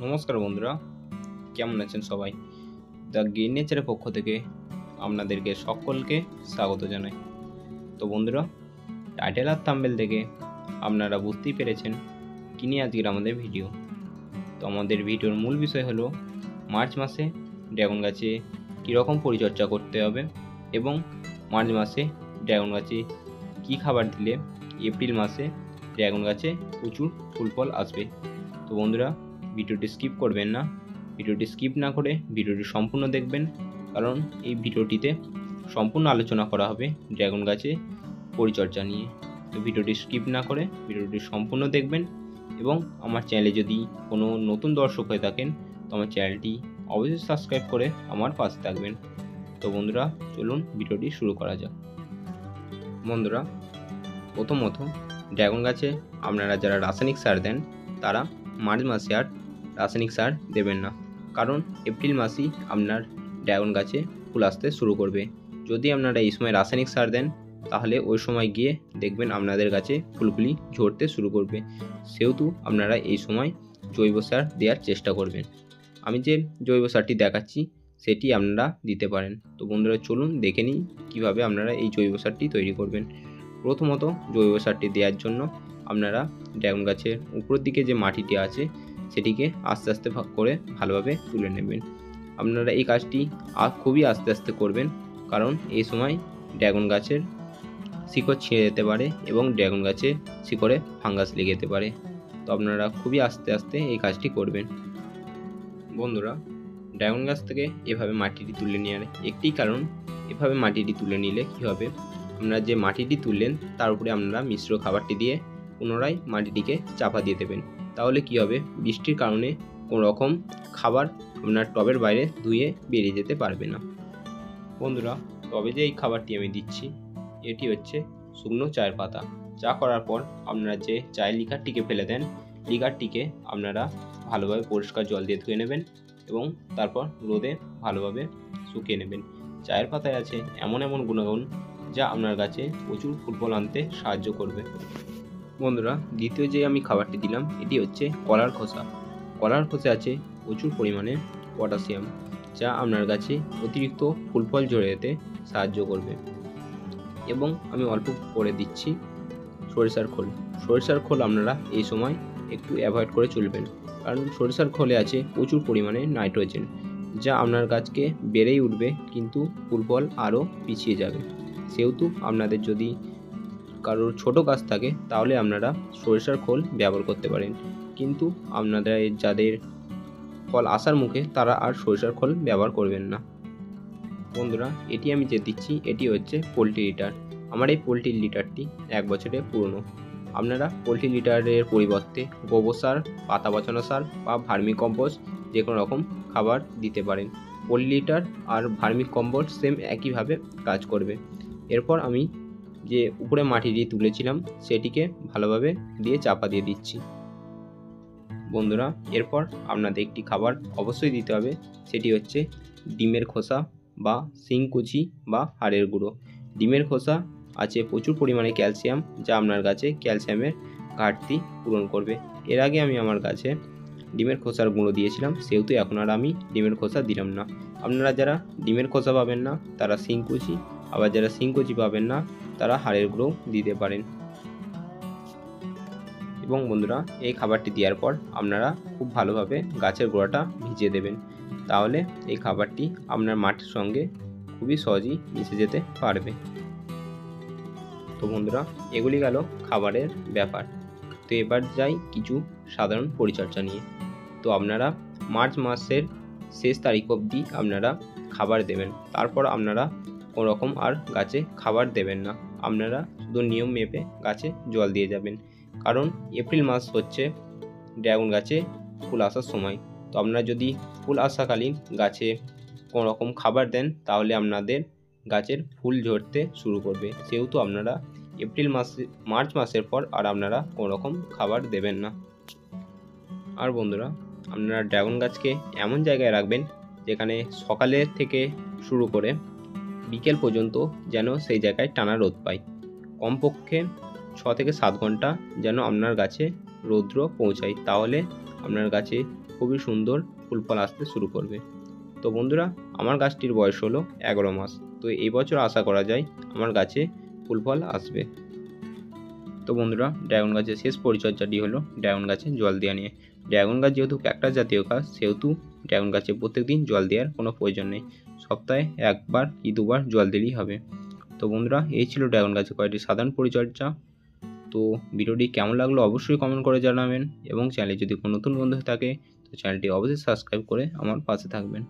নমস্কার বন্ধুরা, কেমন আছেন সবাই? দ্য গ্রিন নেচারের পক্ষ থেকে আপনাদেরকে সকলকে স্বাগত জানাই। তো বন্ধুরা, টাইটেল আর থাম্বনেল থেকে আপনারা বুঝতেই পেরেছেন কি নিয়ে আজকের আমাদের ভিডিও। তো আমাদের ভিডিওর মূল বিষয় হলো মার্চ মাসে ড্রাগন গাছে কীরকম পরিচর্যা করতে হবে এবং মার্চ মাসে ড্রাগন গাছে কী খাবার দিলে এপ্রিল মাসে ড্রাগন গাছে প্রচুর ফুল ফল আসবে। তো বন্ধুরা, ভিডিওটি স্কিপ করবেন না। ভিডিওটি স্কিপ না করে ভিডিওটি সম্পূর্ণ দেখবেন, কারণ এই ভিডিওটিতে সম্পূর্ণ আলোচনা করা হবে ড্রাগন গাছে পরিচর্যা নিয়ে। তো ভিডিওটি স্কিপ না করে ভিডিওটি সম্পূর্ণ দেখবেন এবং আমার চ্যানেলে যদি কোনো নতুন দর্শক হয়ে থাকেন তো আমার চ্যানেলটি অবশ্যই সাবস্ক্রাইব করে আমার পাশে থাকবেন। তো বন্ধুরা, চলুন ভিডিওটি শুরু করা যাক। বন্ধুরা, প্রথমত ড্রাগন গাছে আপনারা যারা রাসায়নিক সার দেন তারা মার্চ মাসে আর রাসায়নিক সার দেবেন না, কারণ এপ্রিল মাসেই আপনার ড্রাগন গাছে ফুল আসতে শুরু করবে। যদি আপনারা এই সময় রাসায়নিক সার দেন তাহলে ওই সময় গিয়ে দেখবেন আপনাদের গাছে ফুলগুলি ঝরতে শুরু করবে। সেহেতু আপনারা এই সময় জৈব সার দেওয়ার চেষ্টা করবেন। আমি যে জৈব সারটি দেখাচ্ছি সেটি আপনারা দিতে পারেন। তো বন্ধুরা, চলুন দেখে নিই কীভাবে আপনারা এই জৈব সারটি তৈরি করবেন। প্রথমত জৈব সারটি দেওয়ার জন্য আপনারা ড্রাগন গাছের উপরের দিকে যে মাটিটি আছে সেটিকে আস্তে আস্তে করে ভালোভাবে তুলে নেবেন। আপনারা এই কাজটি খুবই আস্তে আস্তে করবেন, কারণ এই সময় ড্রাগন গাছের শিকড় ছিঁড়ে যেতে পারে এবং ড্রাগন গাছে শিকড়ে ফাঙ্গাস লেগে যেতে পারে। তো আপনারা খুবই আস্তে আস্তে এই কাজটি করবেন। বন্ধুরা, ড্রাগন গাছ থেকে এভাবে মাটিটি তুলে নেওয়ার একটি কারণ, এভাবে মাটিটি তুলে নিলে কী হবে, আপনারা যে মাটিটি তুললেন তার উপরে আপনারা মিশ্র খাবারটি দিয়ে পুনরায় মাটিটিকে চাপা দিয়ে দেবেন। তাহলে কী হবে, বৃষ্টির কারণে কোনো রকম খাবার আপনার টবের বাইরে ধুয়ে বেরিয়ে যেতে পারবে না। বন্ধুরা, টবে যে এই খাবারটি আমি দিচ্ছি এটি হচ্ছে শুকনো চায়ের পাতা। চা করার পর আপনারা যে চায়ের লিকারটিকে ফেলে দেন, লিকারটিকে আপনারা ভালোভাবে পরিষ্কার জল দিয়ে ধুয়ে নেবেন এবং তারপর রোদে ভালোভাবে শুকিয়ে নেবেন। চায়ের পাতায় আছে এমন এমন গুণাগুণ যা আপনার গাছে প্রচুর ফুল ফল আনতে সাহায্য করবে। বন্ধুরা, দ্বিতীয় যে আমি খাবারটি দিলাম এটি হচ্ছে কলার খোসা। কলার খোসা আছে প্রচুর পরিমাণে পটাশিয়াম, যা আপনার গাছে অতিরিক্ত ফুল ফল ঝরে যেতে সাহায্য করবে। এবং আমি অল্প করে দিচ্ছি সরিষার খোল। সরিষার খোল আপনারা এই সময় একটু অ্যাভয়েড করে চলবেন, কারণ সরিষার খোলে আছে প্রচুর পরিমাণে নাইট্রোজেন, যা আপনার গাছকে বেড়েই উঠবে কিন্তু ফুল ফল আরও পিছিয়ে যাবে। সেহেতু আপনাদের যদি কারোর ছোট গাছ থাকে তাহলে আপনারা সরিষার খোল ব্যবহার করতে পারেন, কিন্তু আপনাদের যাদের ফল আসার মুখে তারা আর সরিষার খোল ব্যবহার করবেন না। বন্ধুরা, এটি আমি যে দিচ্ছি এটি হচ্ছে পোলট্রি লিটার। আমার এই পোলট্রি লিটারটি 1 বছরের পুরনো। আপনারা পোলট্রি লিটারের পরিবর্তে গোবর সার, পাতা পচানো সার বা ভার্মি কম্পোস্ট যে কোনো রকম খাবার দিতে পারেন। পোলট্রি লিটার আর ভার্মি কম্পোস্ট সেম একইভাবে কাজ করবে। এরপর আমি যে উপরে মাটিটি তুলেছিলাম সেটিকে ভালোভাবে দিয়ে চাপা দিয়ে দিচ্ছি। বন্ধুরা, এরপর আপনাদের একটি খাবার অবশ্যই দিতে হবে, সেটি হচ্ছে ডিমের খোসা বা শিংকুচি বা হাড়ের গুঁড়ো। ডিমের খোসা আছে প্রচুর পরিমাণে ক্যালসিয়াম, যা আপনার গাছে ক্যালসিয়ামের ঘাটতি পূরণ করবে। এর আগে আমি আমার গাছে ডিমের খোসার গুঁড়ো দিয়েছিলাম, সেহেতু এখন আর আমি ডিমের খোসা দিলাম না। আপনারা যারা ডিমের খোসা পাবেন না তারা শিংকুচি, আবার যারা শিংকুচি পাবেন না তারা হাড়ের গুঁড়ো দিতে পারেন। এবং বন্ধুরা, এই খাবারটি দেওয়ার পর আপনারা খুব ভালোভাবে গাছের গোড়াটা ভিজিয়ে দেবেন, তাহলে এই খাবারটি আপনার মাটির সঙ্গে খুবই সহজেই মিশে যেতে পারবে। তো বন্ধুরা, এগুলি গেল খাবারের ব্যাপার। তো এবার যাই কিছু সাধারণ পরিচর্যা নিয়ে। তো আপনারা মার্চ মাসের শেষ তারিখ অবধি আপনারা খাবার দেবেন, তারপর আপনারা কোনো রকম আর গাছে খাবার দেবেন না। আপনারা শুধু নিয়ম মেপে গাছে জল দিয়ে যাবেন, কারণ এপ্রিল মাস হচ্ছে ড্রাগন গাছে ফুল আসার সময়। তো আপনারা যদি ফুল আসাকালীন গাছে কোনো রকম খাবার দেন তাহলে আপনাদের গাছের ফুল ঝরতে শুরু করবে। সেহেতু আপনারা মার্চ মাসের পর আর আপনারা কোনো রকম খাবার দেবেন না। আর বন্ধুরা, আপনারা ড্রাগন গাছকে এমন জায়গায় রাখবেন যেখানে সকালে থেকে শুরু করে বিকেল পর্যন্ত যেন সেই জায়গায় টানা রোদ পায়। কমপক্ষে 6 থেকে 7 ঘন্টা যেন আপনার গাছে রৌদ্র পৌঁছায়, তাহলে আপনার গাছে খুবই সুন্দর ফুল ফল আসতে শুরু করবে। তো বন্ধুরা, আমার গাছটির বয়স হলো 11 মাস। তো এই বছর আশা করা যায় আমার গাছে ফুল ফল আসবে। তো বন্ধুরা, ড্রাগন গাছের শেষ পরিচর্যাটি হলো ড্রাগন গাছে জল দেওয়া নিয়ে। ড্রাগন গাছ যেহেতু ক্যাকটাস জাতীয় গাছ, সেহেতু ড্রাগন গাছে প্রত্যেকদিন জল দেওয়ার কোনো প্রয়োজন নেই। সপ্তাহে 1 বার কি 2 বার জল দিলেই হবে। তো বন্ধুরা, এই ছিল ড্রাগন গাছের কয়েকটি সাধারণ পরিচর্যা। তো ভিডিওটি কেমন লাগলো অবশ্যই কমেন্ট করে জানাবেন, এবং চ্যানেলে যদি কোনো নতুন বন্ধু থাকে তো চ্যানেলটি অবশ্যই সাবস্ক্রাইব করে আমার পাশে থাকবেন।